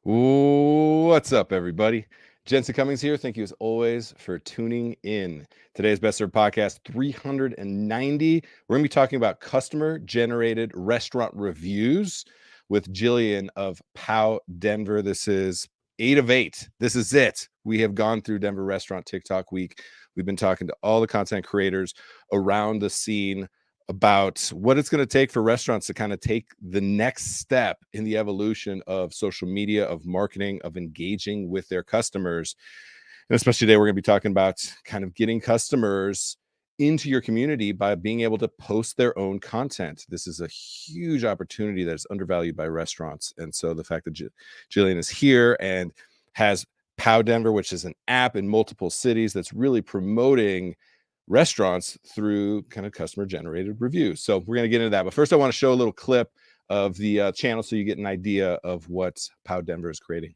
What's up, everybody? Jensen Cummings here. Thank you, as always, for tuning in. Today's Best Served Podcast 390. We're going to be talking about customer-generated restaurant reviews with Jillian of POW Denver. This is 8 of 8. This is it. We have gone through Denver Restaurant Tik Tok week. We've been talking to all the content creators around the scene about what it's going to take for restaurants to kind of take the next step in the evolution of social media, of marketing, of engaging with their customers. And especially today, we're going to be talking about kind of getting customers into your community by being able to post their own content. This is a huge opportunity that is undervalued by restaurants. And so the fact that Jillian is here and has POW Denver, which is an app in multiple cities that's really promoting restaurants through kind of customer generated reviews. So we're going to get into that. But first, I want to show a little clip of the channel so you get an idea of what POW Denver is creating.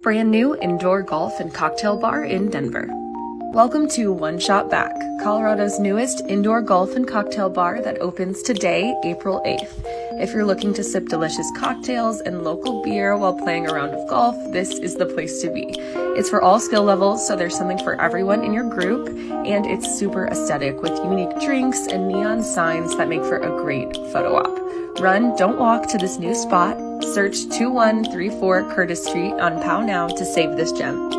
Brand new indoor golf and cocktail bar in Denver. Welcome to One Shot Back, Colorado's newest indoor golf and cocktail bar that opens today, April 8th. If you're looking to sip delicious cocktails and local beer while playing a round of golf, this is the place to be. It's for all skill levels, so there's something for everyone in your group, and it's super aesthetic with unique drinks and neon signs that make for a great photo op. Run, don't walk to this new spot. Search 2134 Curtis Street on POW now to save this gem.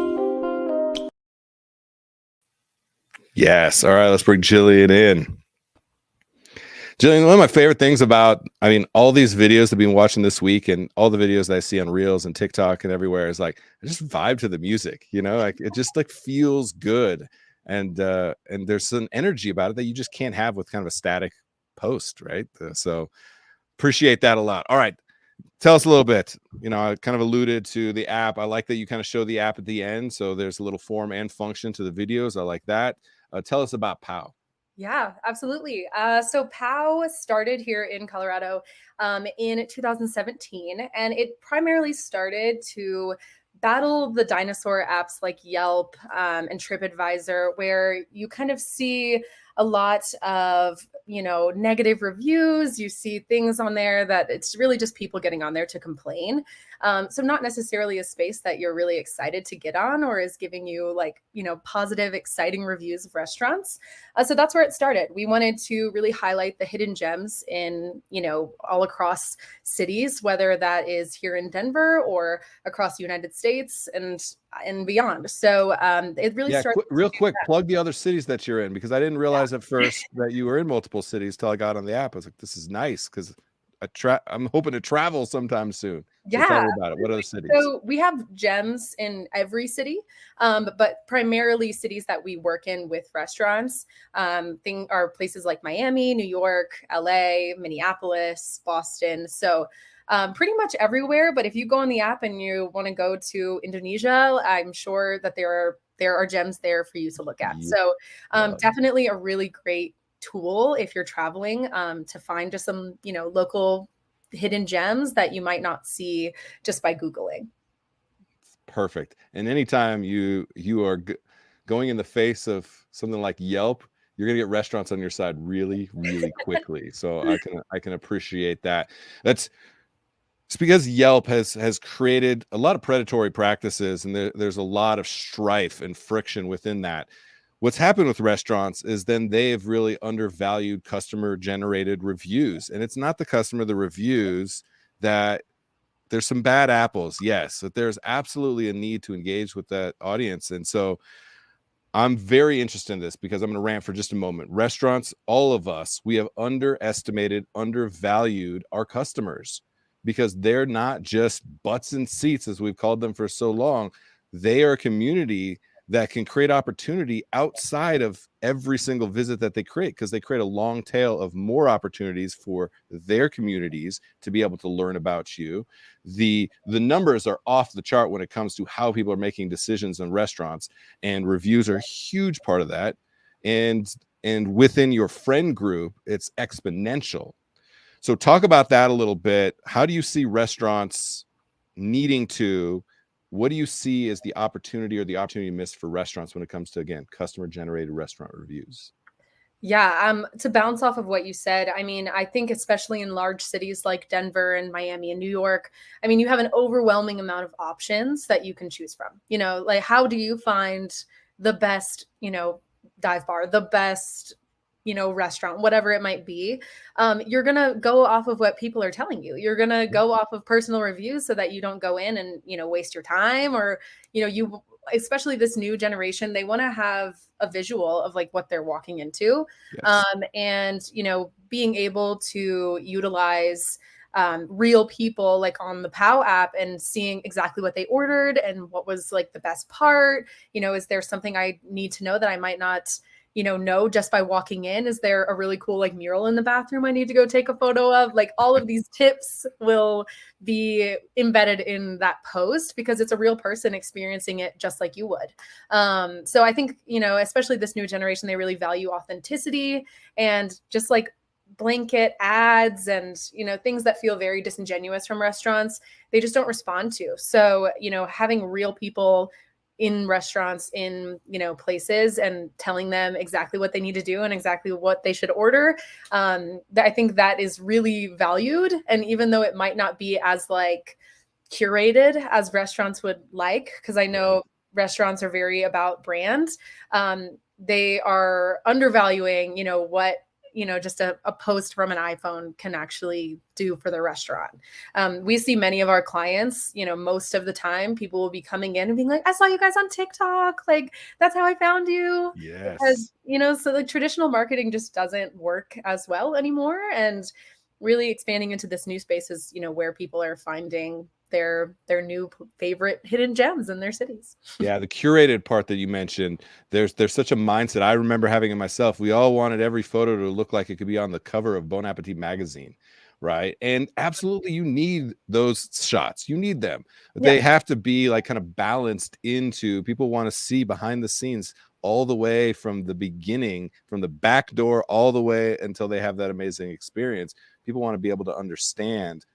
Yes. All right. Let's bring Jillian in. Jillian, one of my favorite things about, all these videos I've been watching this week and all the videos that I see on Reels and TikTok and everywhere is like, I just vibe to the music, like it just like feels good. And there's an energy about it that you just can't have with kind of a static post, right? So appreciate that a lot. All right. Tell us a little bit. I kind of alluded to the app. I like that you kind of show the app at the end. So there's a little form and function to the videos. I like that. Tell us about POW. Yeah, absolutely. So POW started here in Colorado in 2017, and it primarily started to battle the dinosaur apps like Yelp and TripAdvisor, where you kind of see a lot of, negative reviews. You see things on there that it's really just people getting on there to complain. So not necessarily a space that you're really excited to get on or is giving you positive, exciting reviews of restaurants. So that's where it started. We wanted to really highlight the hidden gems in, all across cities, whether that is here in Denver or across the United States and beyond. So it really started. Real quick, plug the other cities that you're in, because I didn't realize at first that you were in multiple cities till I got on the app. I was like, this is nice because I'm hoping to travel sometime soon. So tell me about it. What other cities? So we have gems in every city, but primarily cities that we work in with restaurants. Are places like Miami, New York, LA, Minneapolis, Boston. So pretty much everywhere. But if you go on the app and you want to go to Indonesia, I'm sure that there are gems there for you to look at. So definitely a really great tool if you're traveling to find just some, local hidden gems that you might not see just by Googling. Perfect. And anytime you are going in the face of something like Yelp, you're going to get restaurants on your side really, really quickly. So I can appreciate that. It's because Yelp has created a lot of predatory practices, and there's a lot of strife and friction within that. What's happened with restaurants is then they've really undervalued customer generated reviews. And it's not the reviews that there's some bad apples. Yes, but there's absolutely a need to engage with that audience. And so I'm very interested in this because I'm going to rant for just a moment. Restaurants, all of us, we have underestimated, undervalued our customers because they're not just butts and seats, as we've called them for so long. They are a community that can create opportunity outside of every single visit that they create, because they create a long tail of more opportunities for their communities to be able to learn about you. The numbers are off the chart when it comes to how people are making decisions in restaurants, and reviews are a huge part of that. And within your friend group, it's exponential. So talk about that a little bit. How do you see restaurants needing to, what do you see as the opportunity or the opportunity missed for restaurants when it comes to, again, customer generated restaurant reviews? Yeah, to bounce off of what you said, I mean, I think especially in large cities like Denver and Miami and New York, I mean, you have an overwhelming amount of options that you can choose from. You know, like how do you find the best, dive bar, the best, restaurant, whatever it might be? You're gonna go off of what people are telling you. You're gonna go off of personal reviews so that you don't go in and, waste your time, or, you especially this new generation, they want to have a visual of like what they're walking into. Yes. And being able to utilize real people like on the POW app and seeing exactly what they ordered and what was like the best part. Is there something I need to know that I might not know just by walking in? Is there a really cool like mural in the bathroom I need to go take a photo of? Like all of these tips will be embedded in that post because it's a real person experiencing it just like you would. So I think, especially this new generation, they really value authenticity, and just like blanket ads and, things that feel very disingenuous from restaurants, they just don't respond to. So, having real people in restaurants, in places, and telling them exactly what they need to do and exactly what they should order, I think that is really valued. And even though it might not be as like curated as restaurants would like, because I know restaurants are very about brand, they are undervaluing what just a post from an iPhone can actually do for the restaurant. We see many of our clients, most of the time people will be coming in and being like, I saw you guys on TikTok. Like, that's how I found you. Because, Yes. so the traditional marketing just doesn't work as well anymore. And really expanding into this new space is, where people are finding their new favorite hidden gems in their cities. Yeah, the curated part that you mentioned, there's such a mindset. I remember having it myself. We all wanted every photo to look like it could be on the cover of Bon Appetit magazine, right? And absolutely, you need those shots. You need them. But Yeah. they have to be like kind of balanced into, people want to see behind the scenes all the way from the beginning, from the back door all the way until they have that amazing experience. People want to be able to understand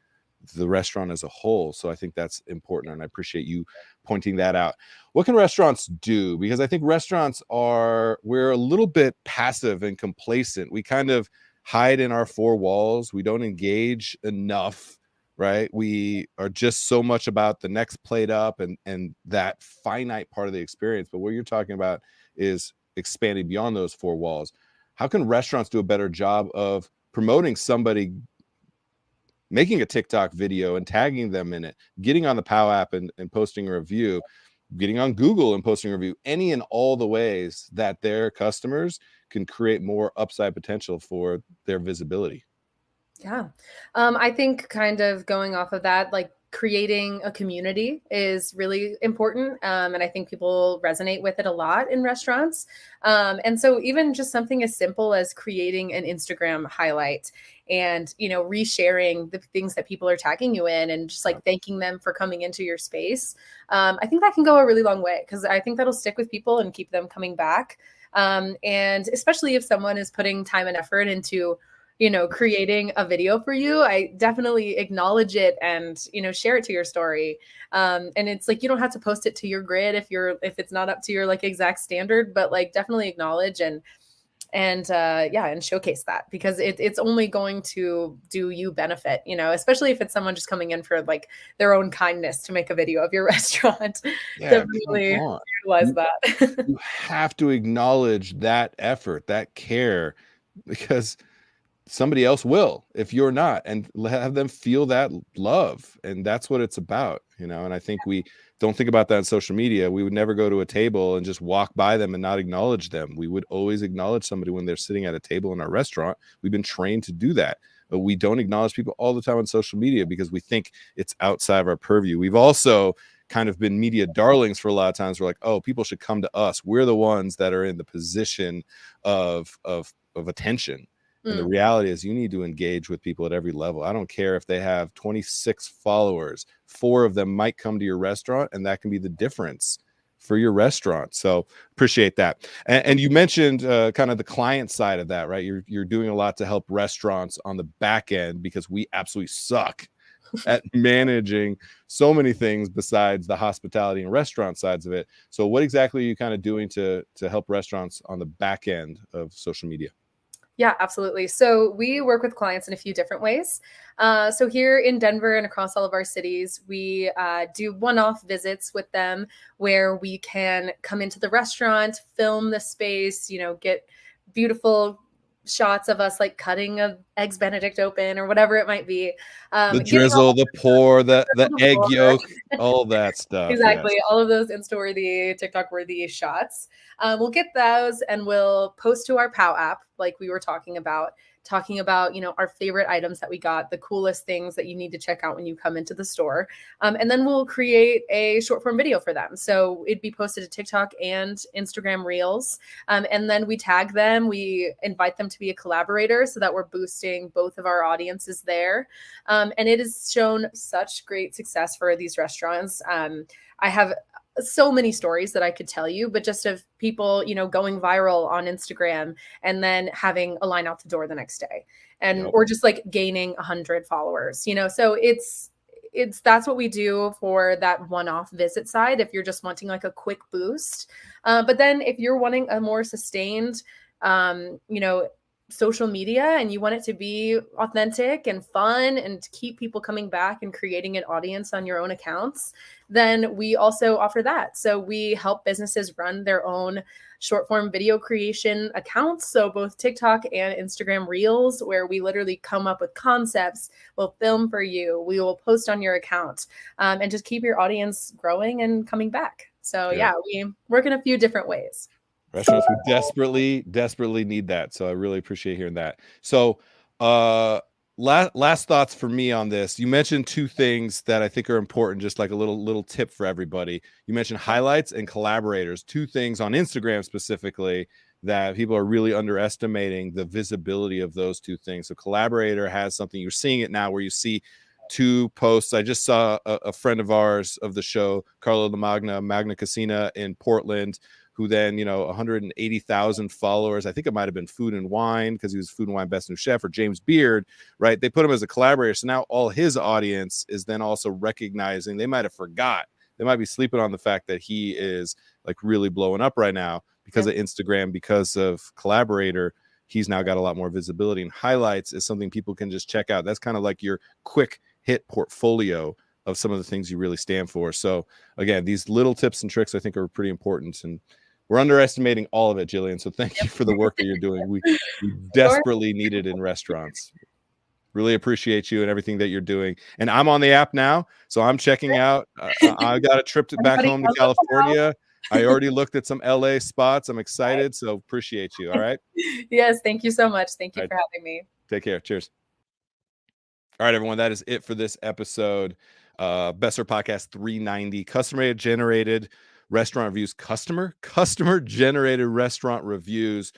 the restaurant as a whole. So I think that's important, and I appreciate you pointing that out. What can restaurants do? Because I think we're a little bit passive and complacent. We kind of hide in our four walls. We don't engage enough, right? We are just so much about the next plate up and that finite part of the experience. But what you're talking about is expanding beyond those four walls. How can restaurants do a better job of promoting somebody making a TikTok video and tagging them in it, getting on the POW app and posting a review, getting on Google and posting a review, any and all the ways that their customers can create more upside potential for their visibility? Yeah. I think kind of going off of that, like creating a community is really important. And I think people resonate with it a lot in restaurants. And so even just something as simple as creating an Instagram highlight and, resharing the things that people are tagging you in and just like thanking them for coming into your space. I think that can go a really long way because I think that'll stick with people and keep them coming back. And especially if someone is putting time and effort into creating a video for you, I definitely acknowledge it and, share it to your story. And it's like, you don't have to post it to your grid if it's not up to your like exact standard, but like definitely acknowledge and showcase that because it's only going to do you benefit, especially if it's someone just coming in for like their own kindness to make a video of your restaurant. Yeah, come Definitely on. utilize You, that. you have to acknowledge that effort, that care, because somebody else will if you're not, and have them feel that love. And that's what it's about, and I think we don't think about that on social media. We would never go to a table and just walk by them and not acknowledge them. We would always acknowledge somebody when they're sitting at a table in our restaurant. We've been trained to do that, but we don't acknowledge people all the time on social media because we think it's outside of our purview. We've also kind of been media darlings for a lot of times. We're like, oh, people should come to us. We're the ones that are in the position of attention. And the reality is you need to engage with people at every level. I don't care if they have 26 followers, 4 of them might come to your restaurant, and that can be the difference for your restaurant. So appreciate that. And you mentioned kind of the client side of that, right? You're doing a lot to help restaurants on the back end because we absolutely suck at managing so many things besides the hospitality and restaurant sides of it. So what exactly are you kind of doing to help restaurants on the back end of social media? Yeah, absolutely. So we work with clients in a few different ways. So here in Denver and across all of our cities, we do one-off visits with them where we can come into the restaurant, film the space, get beautiful shots of us like cutting a eggs Benedict open or whatever it might be. The Getting all drizzle, the pour, the the egg pour. yolk, all that stuff. Yes. Exactly. All of those Insta-worthy, TikTok-worthy shots. We'll get those and we'll post to our POW app, like we were talking about, our favorite items that we got, the coolest things that you need to check out when you come into the store. And then we'll create a short form video for them. So it'd be posted to TikTok and Instagram Reels. And then we tag them, we invite them to be a collaborator so that we're boosting both of our audiences there. And it has shown such great success for these restaurants. I have so many stories that I could tell you, but just of people, going viral on Instagram and then having a line out the door the next day or just like gaining 100 followers, so it's that's what we do for that one-off visit side. If you're just wanting like a quick boost, but then if you're wanting a more sustained, social media and you want it to be authentic and fun and to keep people coming back and creating an audience on your own accounts, then we also offer that. So we help businesses run their own short form video creation accounts. So both TikTok and Instagram Reels, where we literally come up with concepts, we'll film for you, we will post on your account, and just keep your audience growing and coming back. So yeah, we work in a few different ways. Restaurants, we desperately need that. So I really appreciate hearing that. So last thoughts for me on this. You mentioned two things that I think are important, just like a little tip for everybody. You mentioned highlights and collaborators, two things on Instagram specifically that people are really underestimating the visibility of those two things. So collaborator has something, you're seeing it now where you see two posts. I just saw a friend of ours of the show, Carlo Magna Casina in Portland, who then, 180,000 followers. I think it might have been Food and Wine because he was Food and Wine Best New Chef, or James Beard, right? They put him as a collaborator. So now all his audience is then also recognizing, they might have forgot. They might be sleeping on the fact that he is like really blowing up right now because of Instagram, because of collaborator. He's now got a lot more visibility, and highlights is something people can just check out. That's kind of like your quick hit portfolio of some of the things you really stand for. So again, these little tips and tricks I think are pretty important, and we're underestimating all of it, Jillian. So thank you for the work that you're doing. We desperately need it in restaurants. Really appreciate you and everything that you're doing. And I'm on the app now, so I'm checking out. I got a trip back home to California. I already looked at some LA spots. I'm excited. So appreciate you. All right. Yes. Thank you so much. Thank you for having me. Take care. Cheers. All right, everyone. That is it for this episode. Besser Podcast 390, customer generated restaurant reviews, customer generated restaurant reviews.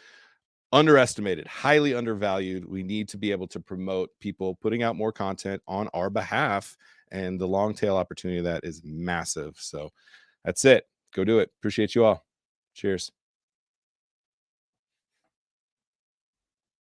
Underestimated, highly undervalued. We need to be able to promote people putting out more content on our behalf, and the long tail opportunity of that is massive. So that's it. Go do it. Appreciate you all. Cheers.